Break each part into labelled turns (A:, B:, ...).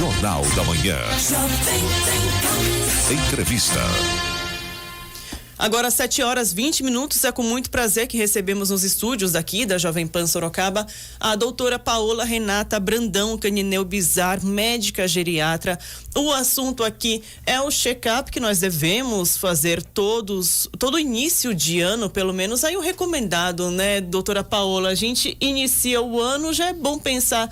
A: Jornal da Manhã. Entrevista.
B: Agora, 7h20, é com muito prazer que recebemos nos estúdios aqui da Jovem Pan Sorocaba a doutora Paola Renata Brandão Canineu Bizar, médica geriatra. O assunto aqui é o check-up que nós devemos fazer todo início de ano, pelo menos aí o recomendado, né, doutora Paola? A gente inicia o ano, já é bom pensar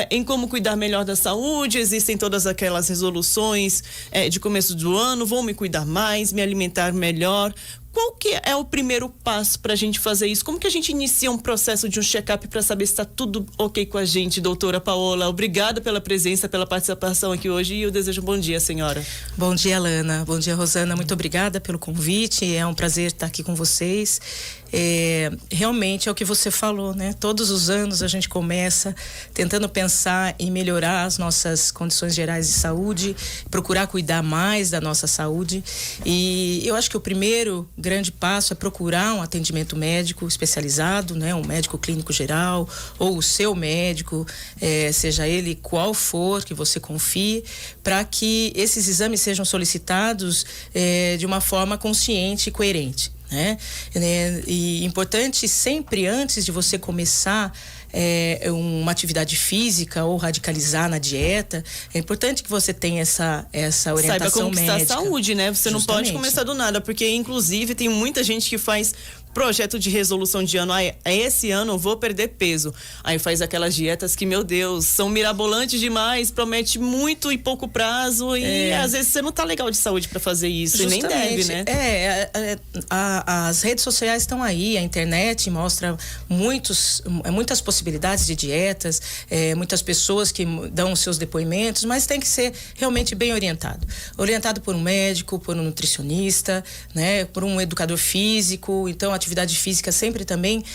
B: em como cuidar melhor da saúde. Existem todas aquelas resoluções de começo do ano, vou me cuidar mais, me alimentar melhor. Qual que é o primeiro passo para a gente fazer isso? Como que a gente inicia um processo de um check-up para saber se está tudo ok com a gente, doutora Paola? Obrigada pela presença, pela participação aqui hoje, e eu desejo um bom dia, senhora.
C: Bom dia, Lana. Bom dia, Rosana. Muito obrigada pelo convite. É um prazer estar aqui com vocês. Realmente é o que você falou, né? Todos os anos a gente começa tentando pensar em melhorar as nossas condições gerais de saúde, procurar cuidar mais da nossa saúde, e eu acho que o primeiro grande passo é procurar um atendimento médico especializado, né? Um médico clínico geral ou o seu médico, seja ele qual for, que você confie, para que esses exames sejam solicitados de uma forma consciente e coerente. E importante sempre, antes de você começar uma atividade física ou radicalizar na dieta, é importante que você tenha essa orientação médica.
B: Saiba conquistar a saúde, né? Você não pode começar do nada, porque inclusive tem muita gente que faz projeto de resolução de ano. Esse ano eu vou perder peso. Aí faz aquelas dietas que, meu Deus, são mirabolantes demais, promete muito e pouco prazo, e às vezes você não tá legal de saúde para fazer isso. Justamente. E nem deve, né?
C: As redes sociais estão aí, a internet mostra muitas possibilidades de dietas, muitas pessoas que dão os seus depoimentos, mas tem que ser realmente bem orientado por um médico, por um nutricionista, né, por um educador físico. Então, a atividade física sempre também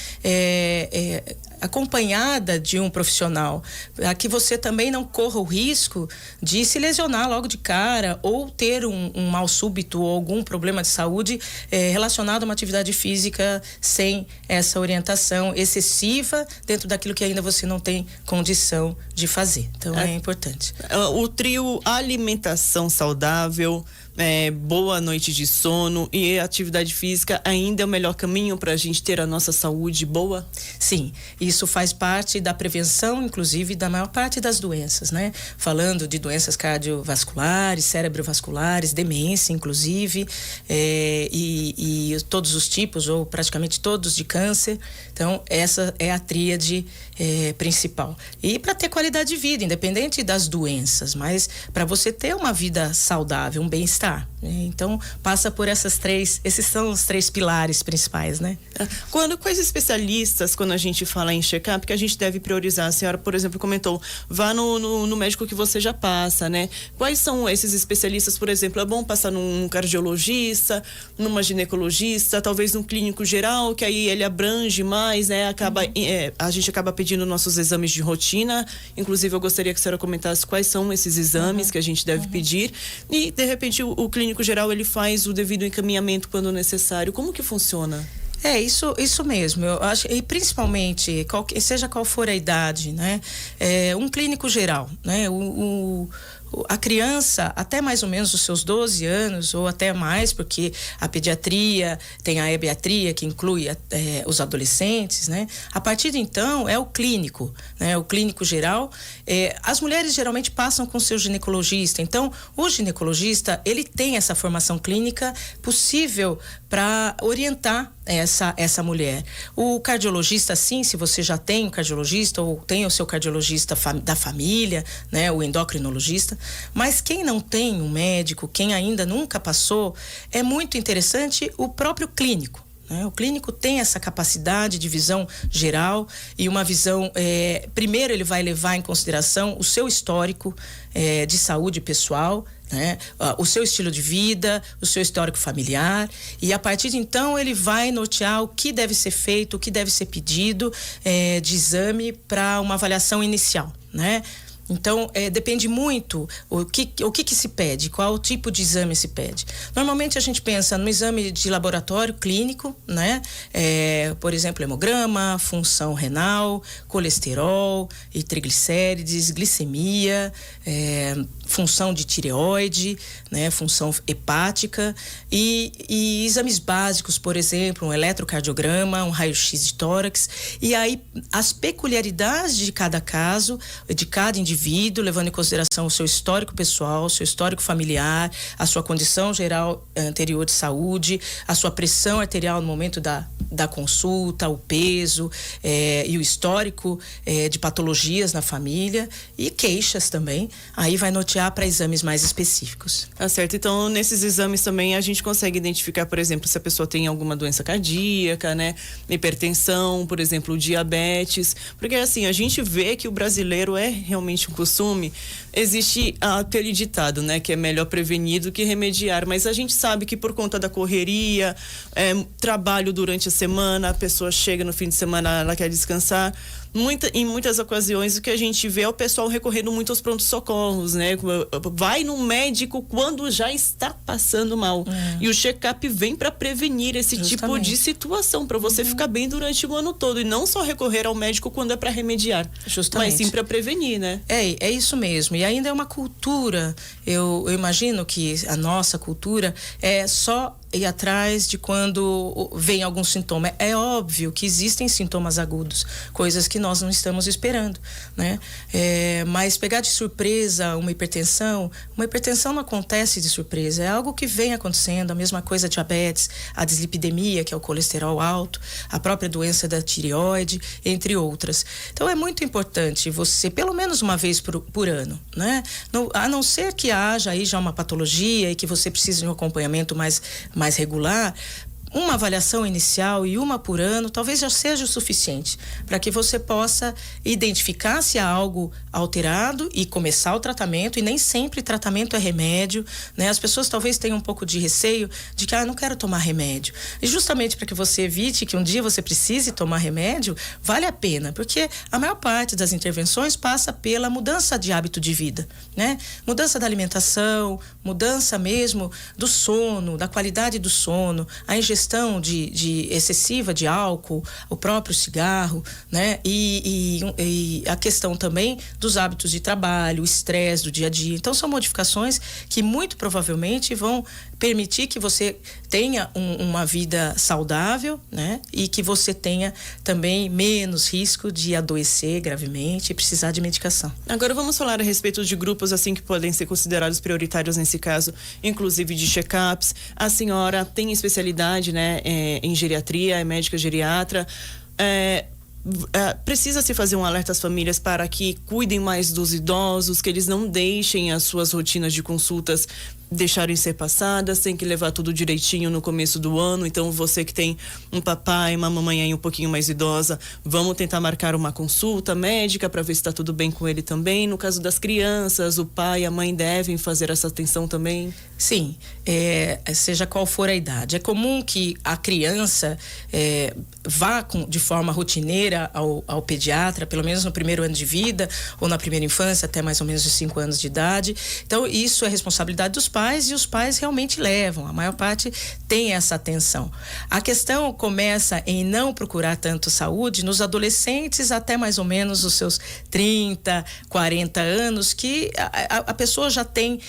C: acompanhada de um profissional, para que você também não corra o risco de se lesionar logo de cara ou ter um mal súbito ou algum problema de saúde relacionado a uma atividade física sem essa orientação excessiva dentro daquilo que ainda você não tem condição de fazer. Então é importante.
B: O trio alimentação saudável, boa noite de sono e atividade física ainda é o melhor caminho para a gente ter a nossa saúde boa?
C: Sim, isso faz parte da prevenção, inclusive, da maior parte das doenças, né? Falando de doenças cardiovasculares, cerebrovasculares, demência, inclusive, e todos os tipos, ou praticamente todos, de câncer. Então, essa é a tríade principal. E para ter qualidade de vida, independente das doenças, mas para você ter uma vida saudável, um bem-estar. Então, passa por esses são os três pilares principais, né?
B: Quais especialistas, quando a gente fala em check-up, que a gente deve priorizar? A senhora, por exemplo, comentou, vá no médico que você já passa, né? Quais são esses especialistas, por exemplo? É bom passar num cardiologista, numa ginecologista, talvez num clínico geral, que aí ele abrange mais, né? A gente acaba pedindo nossos exames de rotina. Inclusive, eu gostaria que a senhora comentasse quais são esses exames que a gente deve pedir. E, de repente, o clínico geral, ele faz o devido encaminhamento quando necessário. Como que funciona?
C: Isso mesmo. Eu acho, e principalmente, seja qual for a idade, né? Um clínico geral, né? A criança, até mais ou menos os seus 12 anos, ou até mais, porque a pediatria tem a ebiatria, que inclui os adolescentes, né? A partir de então, é o clínico, né? O clínico geral. As mulheres geralmente passam com o seu ginecologista. Então, o ginecologista, ele tem essa formação clínica possível para orientar essa mulher. O cardiologista, sim, se você já tem um cardiologista ou tem o seu cardiologista da família, né? O endocrinologista. Mas quem não tem um médico, quem ainda nunca passou, é muito interessante o próprio clínico. O clínico tem essa capacidade de visão geral e uma visão, primeiro ele vai levar em consideração o seu histórico de saúde pessoal, né? O seu estilo de vida, o seu histórico familiar, e a partir de então ele vai nortear o que deve ser feito, o que deve ser pedido de exame para uma avaliação inicial, né? Então, depende muito o que se pede, qual tipo de exame se pede. Normalmente a gente pensa no exame de laboratório clínico, né? Por exemplo, hemograma, função renal, colesterol e triglicérides, glicemia, função de tireoide, né? Função hepática e exames básicos, por exemplo, um eletrocardiograma, um raio-x de tórax. E aí, as peculiaridades de cada caso, de cada indivíduo, levando em consideração o seu histórico pessoal, o seu histórico familiar, a sua condição geral anterior de saúde, a sua pressão arterial no momento da consulta, o peso e o histórico de patologias na família e queixas também. Aí vai nortear para exames mais específicos.
B: Tá certo. Então, nesses exames também a gente consegue identificar, por exemplo, se a pessoa tem alguma doença cardíaca, né? Hipertensão, por exemplo, diabetes. Porque assim, a gente vê que o brasileiro é realmente um costume. Existe aquele ditado, né? Que é melhor prevenir do que remediar. Mas a gente sabe que por conta da correria, trabalho durante a semana, a pessoa chega no fim de semana, ela quer descansar. Em muitas ocasiões o que a gente vê é o pessoal recorrendo muito aos prontos-socorros, né? Vai no médico quando já está passando mal. E o check-up vem para prevenir esse tipo de situação, para você ficar bem durante o ano todo e não só recorrer ao médico quando é para remediar, mas sim para prevenir, né?
C: É isso mesmo. E ainda é uma cultura. Eu imagino que a nossa cultura é só ir atrás de quando vem algum sintoma. É óbvio que existem sintomas agudos, coisas que nós não estamos esperando, né? Mas pegar de surpresa uma hipertensão não acontece de surpresa, é algo que vem acontecendo, a mesma coisa a diabetes, a dislipidemia, que é o colesterol alto, a própria doença da tireoide, entre outras. Então é muito importante você, pelo menos uma vez por ano, né? A não ser que haja aí já uma patologia e que você precise de um acompanhamento mais regular, uma avaliação inicial e uma por ano talvez já seja o suficiente para que você possa identificar se há algo alterado e começar o tratamento. E nem sempre tratamento é remédio, né? As pessoas talvez tenham um pouco de receio de que não quero tomar remédio, e justamente para que você evite que um dia você precise tomar remédio, vale a pena, porque a maior parte das intervenções passa pela mudança de hábito de vida, né? Mudança da alimentação, mudança mesmo do sono, da qualidade do sono, a ingestão de excessiva de álcool, o próprio cigarro, né? E a questão também dos hábitos de trabalho, o estresse do dia a dia. Então, são modificações que muito provavelmente vão permitir que você tenha uma vida saudável, né? E que você tenha também menos risco de adoecer gravemente e precisar de medicação.
B: Agora vamos falar a respeito de grupos assim que podem ser considerados prioritários nesse caso, inclusive de check-ups. A senhora tem especialidade, né, em geriatria, é médica geriatra. Precisa se fazer um alerta às famílias para que cuidem mais dos idosos, que eles não deixem as suas rotinas de consultas deixarem ser passadas, tem que levar tudo direitinho no começo do ano. Então, você que tem um papai, uma mamãe aí um pouquinho mais idosa, vamos tentar marcar uma consulta médica para ver se está tudo bem com ele também. No caso das crianças, o pai e a mãe devem fazer essa atenção também?
C: Sim, seja qual for a idade. É comum que a criança vá de forma rotineira ao pediatra, pelo menos no primeiro ano de vida ou na primeira infância, até mais ou menos de 5 anos de idade. Então, isso é responsabilidade dos pais, e os pais realmente levam, a maior parte tem essa atenção. A questão começa em não procurar tanto saúde nos adolescentes até mais ou menos os seus 30, 40 anos, que a pessoa já tem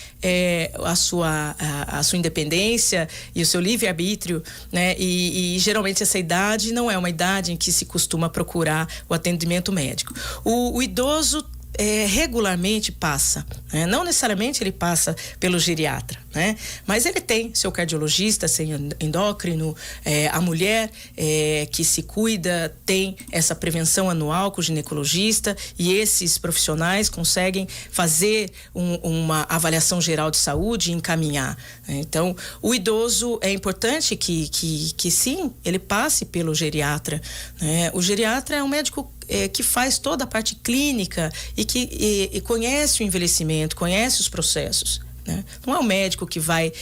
C: a sua independência e o seu livre-arbítrio, né? E geralmente essa idade não é uma idade em que se costuma procurar o atendimento médico. O idoso regularmente passa, né? Não necessariamente ele passa pelo geriatra, né? Mas ele tem seu cardiologista, seu endócrino, a mulher que se cuida tem essa prevenção anual com o ginecologista, e esses profissionais conseguem fazer uma avaliação geral de saúde e encaminhar, né? Então, o idoso é importante que sim, ele passe pelo geriatra, né? O geriatra é um médico que faz toda a parte clínica e que conhece o envelhecimento, conhece os processos, né? Não é o médico que vai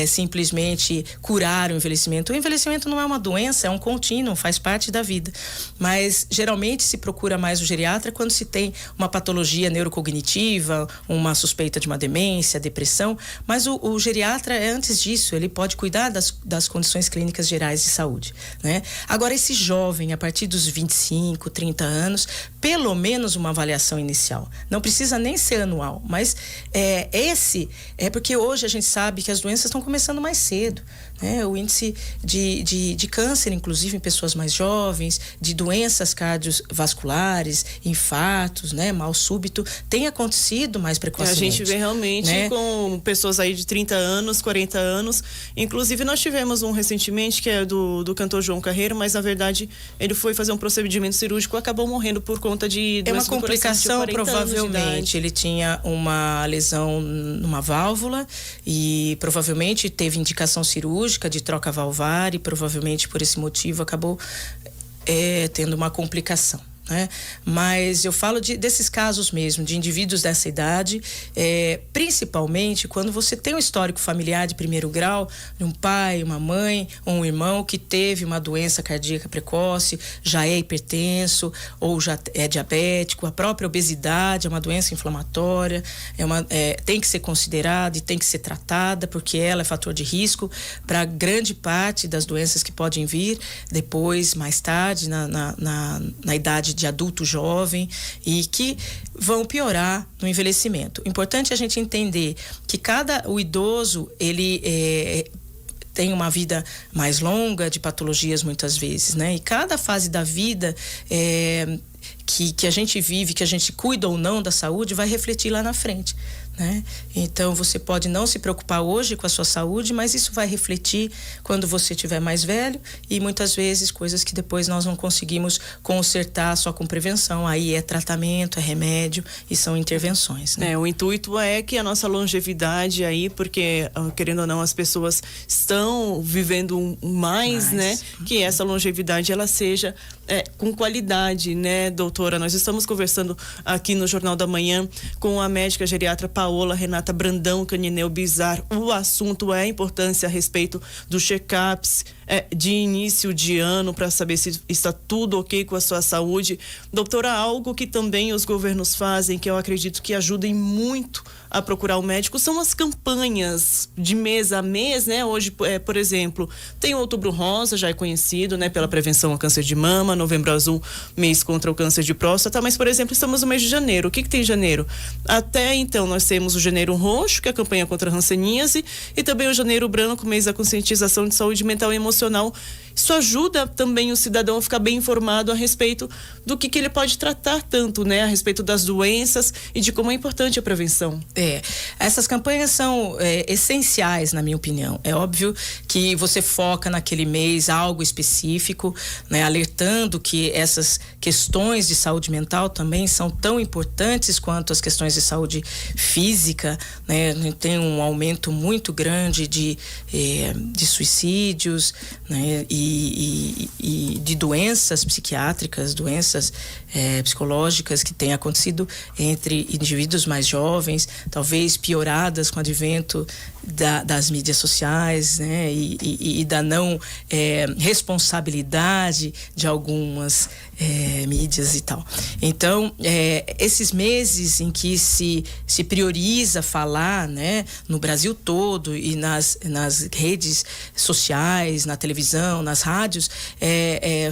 C: simplesmente curar o envelhecimento. O envelhecimento não é uma doença, é um contínuo, faz parte da vida. Mas geralmente se procura mais o geriatra quando se tem uma patologia neurocognitiva, uma suspeita de uma demência, depressão. Mas o geriatra, antes disso, ele pode cuidar das condições clínicas gerais de saúde, né? Agora, esse jovem, a partir dos 25, 30 anos, pelo menos uma avaliação inicial. Não precisa nem ser anual, mas porque hoje a gente sabe que as doenças estão começando mais cedo, né? O índice de câncer, inclusive em pessoas mais jovens, de doenças cardiovasculares, infartos, né? Mal súbito, tem acontecido mais precocemente.
B: A gente vê realmente, né, com pessoas aí de 30 anos, 40 anos. Inclusive, nós tivemos um recentemente que é do cantor João Carreiro, mas na verdade ele foi fazer um procedimento cirúrgico e acabou morrendo por conta de doença
C: uma complicação, provavelmente. Ele tinha uma lesão numa válvula e provavelmente teve indicação cirúrgica de troca valvar e provavelmente por esse motivo acabou tendo uma complicação, né? Mas eu falo desses casos mesmo, de indivíduos dessa idade, principalmente quando você tem um histórico familiar de primeiro grau, de um pai, uma mãe, ou um irmão que teve uma doença cardíaca precoce, já é hipertenso ou já é diabético, a própria obesidade é uma doença inflamatória, tem que ser considerada e tem que ser tratada, porque ela é fator de risco para grande parte das doenças que podem vir depois, mais tarde, na idade de adulto jovem e que vão piorar no envelhecimento. Importante a gente entender que o idoso, ele tem uma vida mais longa de patologias muitas vezes, né? E cada fase da vida que a gente vive, que a gente cuida ou não da saúde, vai refletir lá na frente, né? Então você pode não se preocupar hoje com a sua saúde, mas isso vai refletir quando você estiver mais velho e muitas vezes coisas que depois nós não conseguimos consertar só com prevenção. Aí é tratamento, é remédio e são intervenções, né?
B: O intuito é que a nossa longevidade aí, porque querendo ou não as pessoas estão vivendo mais, né? Que essa longevidade ela seja com qualidade, né, doutora? Nós estamos conversando aqui no Jornal da Manhã com a médica geriatra Paola Renata Brandão Canineu Bizar. O assunto é a importância a respeito dos check-ups de início de ano para saber se está tudo ok com a sua saúde. Doutora, algo que também os governos fazem, que eu acredito que ajudem muito a procurar o médico, são as campanhas de mês a mês, né? Hoje, por exemplo, tem o Outubro Rosa, já é conhecido, né, pela prevenção ao câncer de mama, Novembro Azul, mês contra o câncer de próstata, mas, por exemplo, estamos no mês de janeiro. O que tem em janeiro? Até então, nós temos o Janeiro Roxo, que é a campanha contra a hanseníase, e também o Janeiro Branco, mês da conscientização de saúde mental e emocional. Isso ajuda também o cidadão a ficar bem informado a respeito do que ele pode tratar tanto, né? A respeito das doenças e de como é importante a prevenção.
C: Essas campanhas são essenciais, na minha opinião. É óbvio que você foca naquele mês algo específico, né? Alertando que essas questões de saúde mental também são tão importantes quanto as questões de saúde física, né? Tem um aumento muito grande de suicídios, né? E de doenças psiquiátricas, doenças psicológicas que têm acontecido entre indivíduos mais jovens, talvez pioradas com o advento das mídias sociais, né? E da não responsabilidade de algumas mídias e tal. Então, esses meses em que se prioriza falar, né, no Brasil todo e nas redes sociais, na televisão, nas rádios,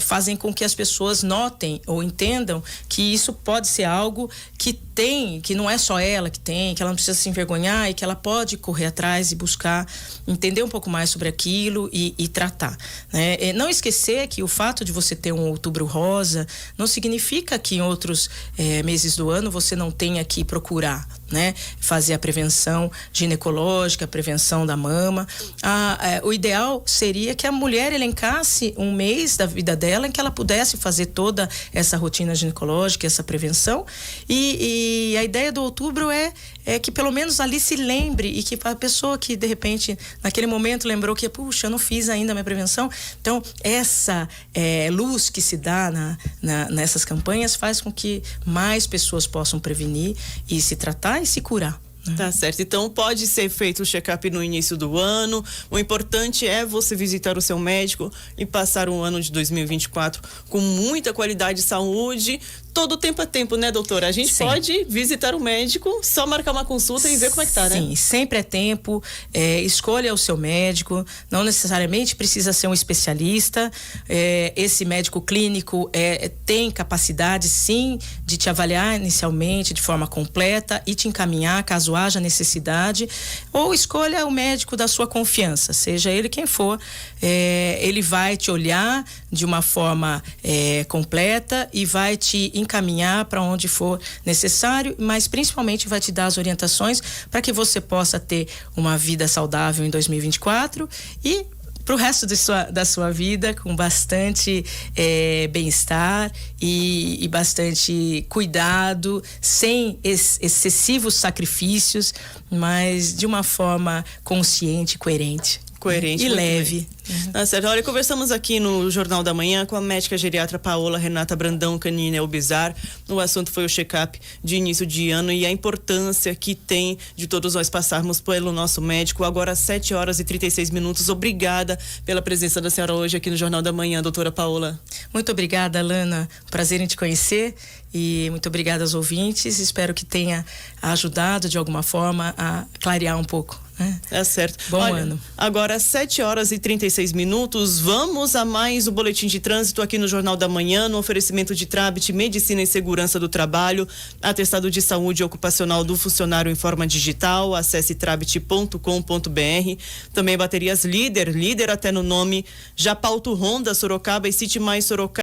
C: fazem com que as pessoas notem ou entendam que isso pode ser algo que não é só ela que tem, que ela não precisa se envergonhar e que ela pode correr atrás e buscar entender um pouco mais sobre aquilo e tratar, né? Não esquecer que o fato de você ter um Outubro Rosa não significa que em outros meses do ano você não tenha que procurar, né, fazer a prevenção ginecológica, a prevenção da mama. O ideal seria que a mulher elencasse um mês da vida dela em que ela pudesse fazer toda essa rotina ginecológica, essa prevenção, e a ideia do outubro é que pelo menos ali se lembre e que a pessoa que de repente naquele momento lembrou que, puxa, eu não fiz ainda a minha prevenção. Então essa luz que se dá nessas campanhas faz com que mais pessoas possam prevenir e se tratar e se curar.
B: Tá certo. Então pode ser feito o check-up no início do ano. O importante é você visitar o seu médico e passar um ano de 2024 com muita qualidade de saúde. Todo tempo é tempo, né, doutora? A gente pode visitar o médico, só marcar uma consulta e ver como é que tá, né?
C: Sim, sempre é tempo. Escolha o seu médico. Não necessariamente precisa ser um especialista. Esse médico clínico tem capacidade, sim, de te avaliar inicialmente de forma completa e te encaminhar caso haja necessidade. Ou escolha o médico da sua confiança, seja ele quem for. Ele vai te olhar de uma forma completa e vai te encaminhar para onde for necessário, mas principalmente vai te dar as orientações para que você possa ter uma vida saudável em 2024 e para o resto da sua vida com bastante bem-estar e bastante cuidado, sem excessivos sacrifícios, mas de uma forma consciente, coerente e leve.
B: Tá certo. Olha, conversamos aqui no Jornal da Manhã com a médica geriatra Paola Renata Brandão Caninel Bizar. O assunto foi o check-up de início de ano e a importância que tem de todos nós passarmos pelo nosso médico. Agora, 7h36. Obrigada pela presença da senhora hoje aqui no Jornal da Manhã, doutora Paola.
C: Muito obrigada, Alana. Prazer em te conhecer e muito obrigada aos ouvintes. Espero que tenha ajudado de alguma forma a clarear um pouco.
B: É certo.
C: Bom ano.
B: Agora, 7h36. Vamos a mais o Boletim de Trânsito aqui no Jornal da Manhã, no oferecimento de Trabit, Medicina e Segurança do Trabalho, atestado de saúde ocupacional do funcionário em forma digital. Acesse trabit.com.br. Também baterias Líder até no nome, Japauto Honda Sorocaba e City Mais Sorocaba.